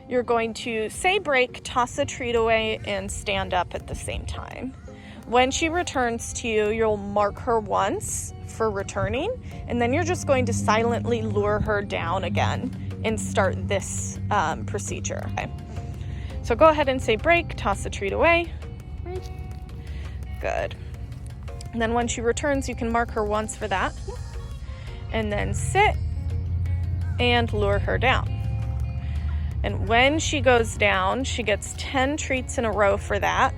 you're going to say break, toss the treat away, and stand up at the same time. When she returns to you, you'll mark her once for returning, and then you're just going to silently lure her down again and start this procedure. Okay. So go ahead and say break, toss the treat away. Good. And then when she returns, you can mark her once for that. And then sit and lure her down. And when she goes down, she gets 10 treats in a row for that.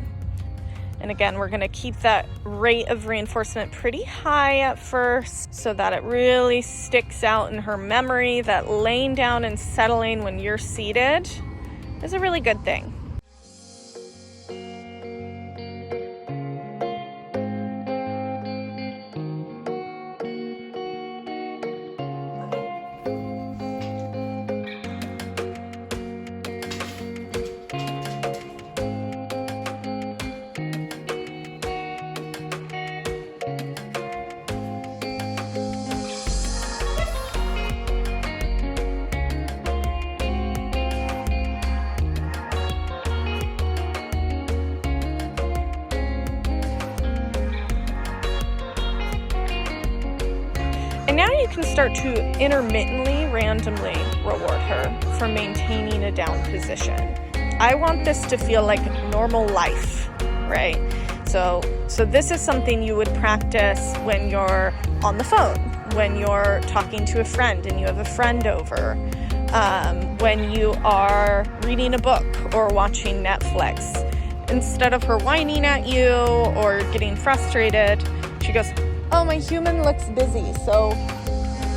And again, we're going to keep that rate of reinforcement pretty high at first so that it really sticks out in her memory that laying down and settling when you're seated is a really good thing. And now you can start to intermittently, randomly reward her for maintaining a down position. I want this to feel like normal life, right? So this is something you would practice when you're on the phone, when you're talking to a friend and you have a friend over, when you are reading a book or watching Netflix. Instead of her whining at you or getting frustrated, she goes, oh, my human looks busy, so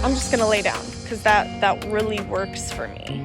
I'm just gonna lay down, because that really works for me.